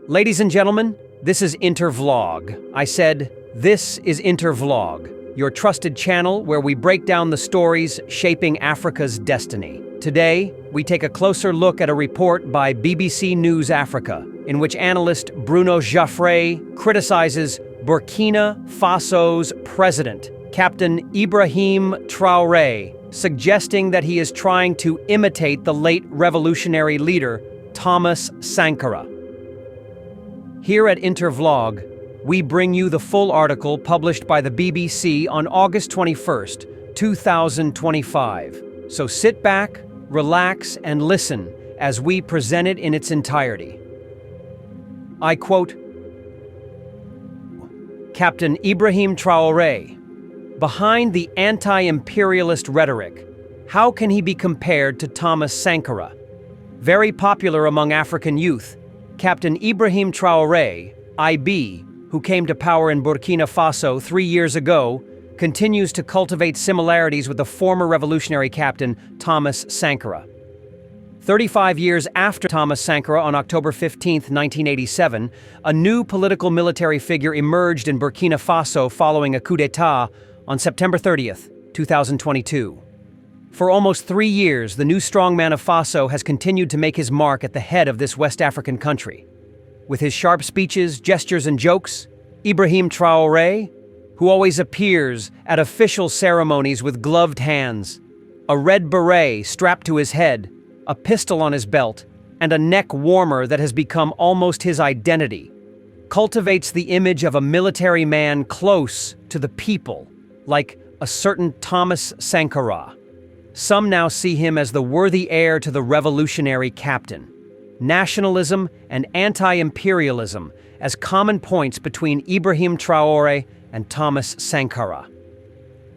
Ladies and gentlemen, this is Intervlog. I said, this is Intervlog, your trusted channel where we break down the stories shaping Africa's destiny. Today, we take a closer look at a report by BBC News Africa, in which analyst Bruno Jaffray criticizes Burkina Faso's president, Captain Ibrahim Traoré, suggesting that he is trying to imitate the late revolutionary leader, Thomas Sankara. Here at Intervlog, we bring you the full article published by the BBC on August 21st, 2025. So sit back, relax, and listen as we present it in its entirety. I quote, Captain Ibrahim Traoré. Behind the anti-imperialist rhetoric, how can he be compared to Thomas Sankara? Very popular among African youth, Captain Ibrahim Traoré, IB, who came to power in Burkina Faso 3 years ago, continues to cultivate similarities with the former revolutionary captain Thomas Sankara. 35 years after Thomas Sankara, on October 15, 1987, a new political military figure emerged in Burkina Faso following a coup d'état on September 30th, 2022. For almost 3 years, the new strongman of Faso has continued to make his mark at the head of this West African country. With his sharp speeches, gestures, and jokes, Ibrahim Traoré, who always appears at official ceremonies with gloved hands, a red beret strapped to his head, a pistol on his belt, and a neck warmer that has become almost his identity, cultivates the image of a military man close to the people, like a certain Thomas Sankara. Some now see him as the worthy heir to the revolutionary captain. Nationalism and anti-imperialism as common points between Ibrahim Traoré and Thomas Sankara.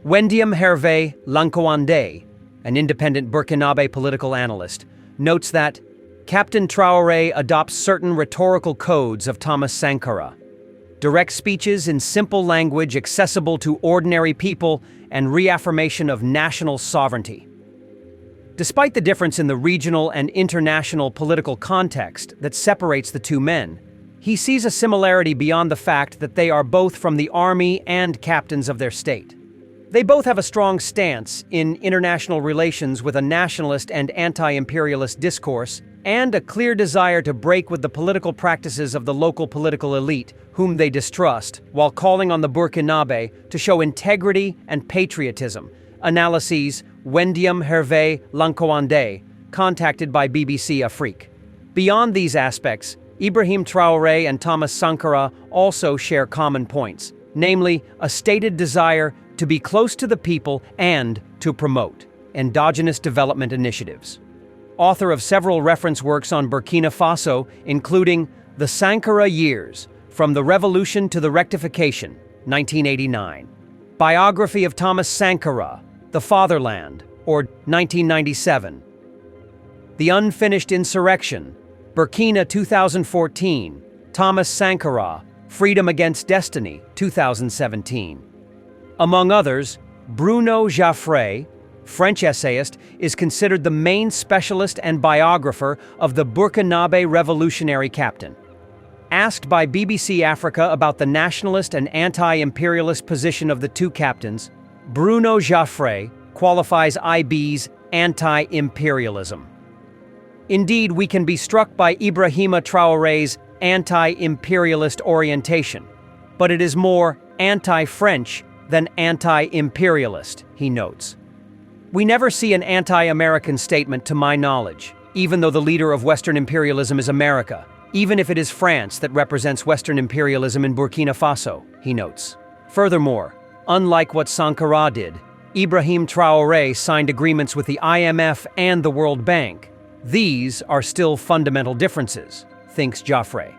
Wendiam Hervé Lankwande, an independent Burkinabe political analyst, notes that Captain Traoré adopts certain rhetorical codes of Thomas Sankara. Direct speeches in simple language accessible to ordinary people and reaffirmation of national sovereignty. Despite the difference in the regional and international political context that separates the two men, he sees a similarity beyond the fact that they are both from the army and captains of their state. They both have a strong stance in international relations with a nationalist and anti-imperialist discourse, and a clear desire to break with the political practices of the local political elite, whom they distrust, while calling on the Burkinabe to show integrity and patriotism. Analyses Wendiam Hervé Lankwande, contacted by BBC Afrique. Beyond these aspects, Ibrahim Traoré and Thomas Sankara also share common points, namely a stated desire to be close to the people and to promote endogenous development initiatives. Author of several reference works on Burkina Faso, including The Sankara Years, From the Revolution to the Rectification, 1989. Biography of Thomas Sankara, The Fatherland, or 1997. The Unfinished Insurrection, Burkina 2014, Thomas Sankara, Freedom Against Destiny, 2017. Among others, Bruno Jaffray, French essayist, is considered the main specialist and biographer of the Burkinabe revolutionary captain. Asked by BBC Africa about the nationalist and anti-imperialist position of the two captains, Bruno Jaffray qualifies IB's anti-imperialism. Indeed, we can be struck by Ibrahima Traoré's anti-imperialist orientation, but it is more anti-French than anti-imperialist, he notes. We never see an anti-American statement to my knowledge, even though the leader of Western imperialism is America, even if it is France that represents Western imperialism in Burkina Faso, he notes. Furthermore, unlike what Sankara did, Ibrahim Traoré signed agreements with the IMF and the World Bank. These are still fundamental differences, thinks Jaffray.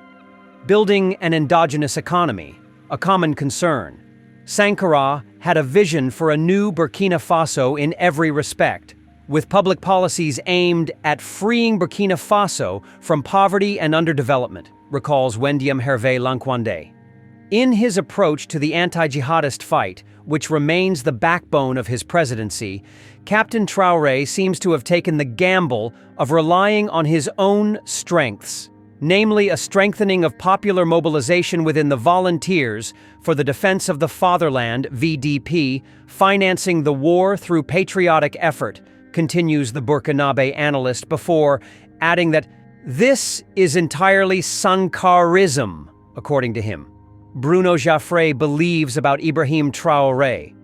Building an endogenous economy, a common concern. Sankara had a vision for a new Burkina Faso in every respect, with public policies aimed at freeing Burkina Faso from poverty and underdevelopment, recalls Wendiam Hervé Lankwande. In his approach to the anti-jihadist fight, which remains the backbone of his presidency, Captain Traoré seems to have taken the gamble of relying on his own strengths namely a strengthening of popular mobilization within the Volunteers for the Defense of the Fatherland, VDP, financing the war through patriotic effort, continues the Burkinabe analyst before adding that this is entirely Sankarism, according to him. Bruno Jaffray believes about Ibrahim Traoré.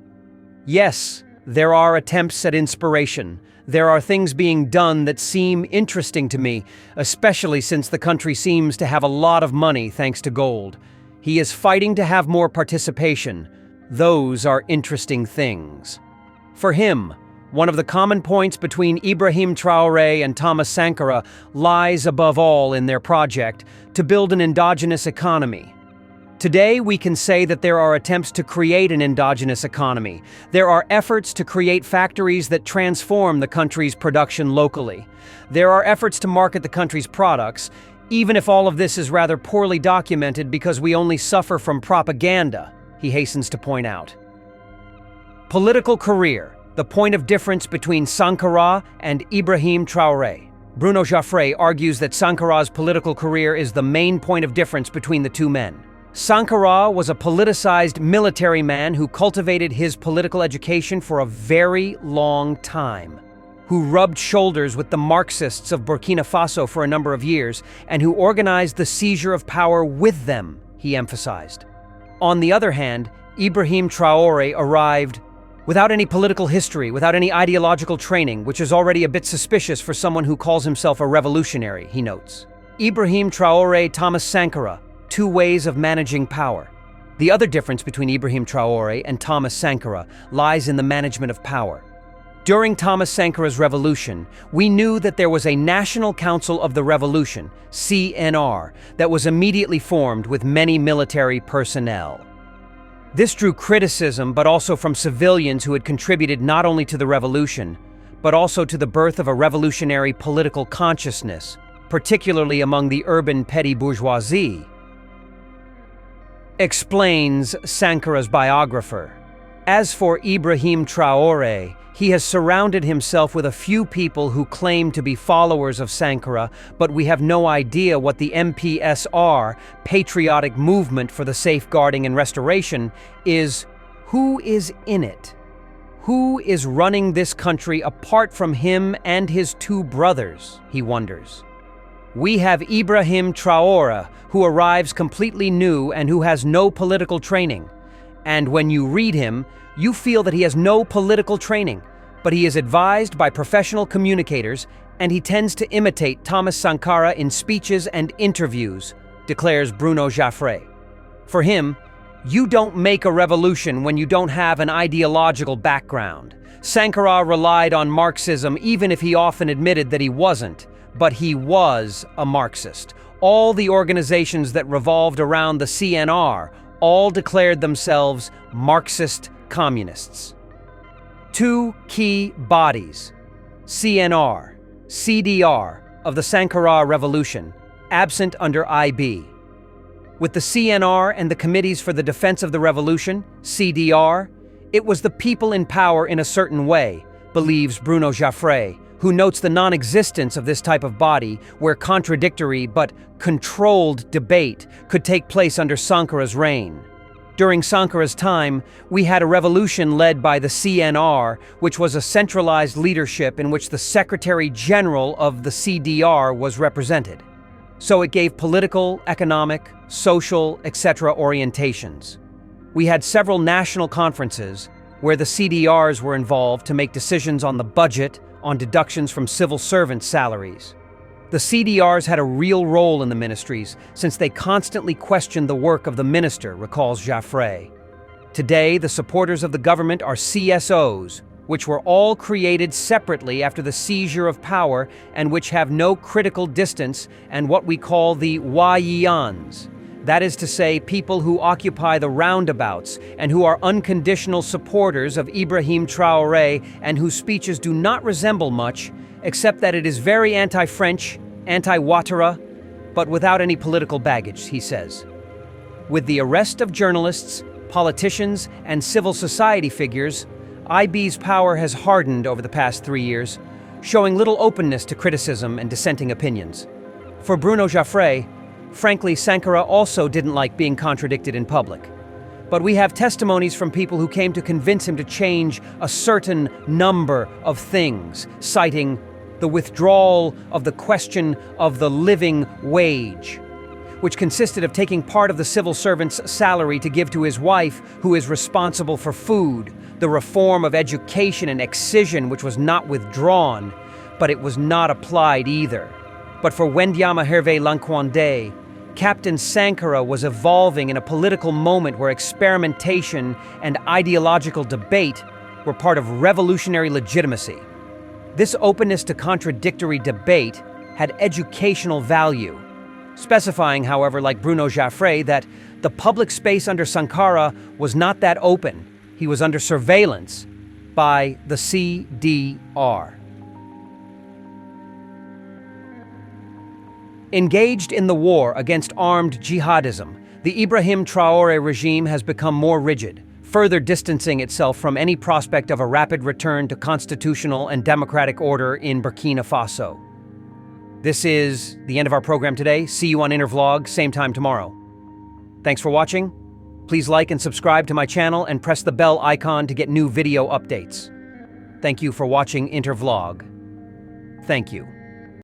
Yes, there are attempts at inspiration. There are things being done that seem interesting to me, especially since the country seems to have a lot of money thanks to gold. He is fighting to have more participation. Those are interesting things. For him, one of the common points between Ibrahim Traoré and Thomas Sankara lies above all in their project to build an endogenous economy. Today, we can say that there are attempts to create an endogenous economy. There are efforts to create factories that transform the country's production locally. There are efforts to market the country's products, even if all of this is rather poorly documented because we only suffer from propaganda, he hastens to point out. Political career, the point of difference between Sankara and Ibrahim Traoré. Bruno Jaffray argues that Sankara's political career is the main point of difference between the two men. Sankara was a politicized military man who cultivated his political education for a very long time, who rubbed shoulders with the Marxists of Burkina Faso for a number of years, and who organized the seizure of power with them, he emphasized. On the other hand, Ibrahim Traoré arrived without any political history, without any ideological training, which is already a bit suspicious for someone who calls himself a revolutionary, he notes. Ibrahim Traoré, Thomas Sankara, two ways of managing power. The other difference between Ibrahim Traoré and Thomas Sankara lies in the management of power. During Thomas Sankara's revolution, we knew that there was a National Council of the Revolution, CNR, that was immediately formed with many military personnel. This drew criticism, but also from civilians who had contributed not only to the revolution, but also to the birth of a revolutionary political consciousness, particularly among the urban petty bourgeoisie, explains Sankara's biographer. As for Ibrahim Traoré, he has surrounded himself with a few people who claim to be followers of Sankara, but we have no idea what the MPSR, Patriotic Movement for the Safeguarding and Restoration, is. Who is in it? Who is running this country apart from him and his two brothers, he wonders. We have Ibrahim Traoré, who arrives completely new and who has no political training. And when you read him, you feel that he has no political training, but he is advised by professional communicators and he tends to imitate Thomas Sankara in speeches and interviews, declares Bruno Jaffray. For him, you don't make a revolution when you don't have an ideological background. Sankara relied on Marxism even if he often admitted that he wasn't. But he was a Marxist. All the organizations that revolved around the CNR all declared themselves Marxist communists. Two key bodies, CNR, CDR, of the Sankara Revolution, absent under IB. With the CNR and the Committees for the Defense of the Revolution, CDR, it was the people in power in a certain way, believes Bruno Jaffray, who notes the non-existence of this type of body where contradictory but controlled debate could take place under Sankara's reign. During Sankara's time, we had a revolution led by the CNR, which was a centralized leadership in which the Secretary General of the CDR was represented. So it gave political, economic, social, etc. orientations. We had several national conferences where the CDRs were involved to make decisions on the budget, on deductions from civil servants' salaries. The CDRs had a real role in the ministries since they constantly questioned the work of the minister, recalls Jaffray. Today, the supporters of the government are CSOs, which were all created separately after the seizure of power and which have no critical distance and what we call the Wayans. That is to say, people who occupy the roundabouts and who are unconditional supporters of Ibrahim Traoré and whose speeches do not resemble much, except that it is very anti-French, anti-Ouattara, but without any political baggage, he says. With the arrest of journalists, politicians, and civil society figures, IB's power has hardened over the past 3 years, showing little openness to criticism and dissenting opinions. For Bruno Jaffray, frankly, Sankara also didn't like being contradicted in public. But we have testimonies from people who came to convince him to change a certain number of things, citing the withdrawal of the question of the living wage, which consisted of taking part of the civil servant's salary to give to his wife, who is responsible for food, the reform of education and excision, which was not withdrawn, but it was not applied either. But for Wendiama Hervé Lanquandé, Captain Sankara was evolving in a political moment where experimentation and ideological debate were part of revolutionary legitimacy. This openness to contradictory debate had educational value, specifying, however, like Bruno Jaffray, that the public space under Sankara was not that open. He was under surveillance by the CDR. Engaged in the war against armed jihadism, the Ibrahim Traoré regime has become more rigid, further distancing itself from any prospect of a rapid return to constitutional and democratic order in Burkina Faso. This is the end of our program today. See you on Intervlog, same time tomorrow. Thanks for watching. Please like and subscribe to my channel and press the bell icon to get new video updates. Thank you for watching Intervlog. Thank you.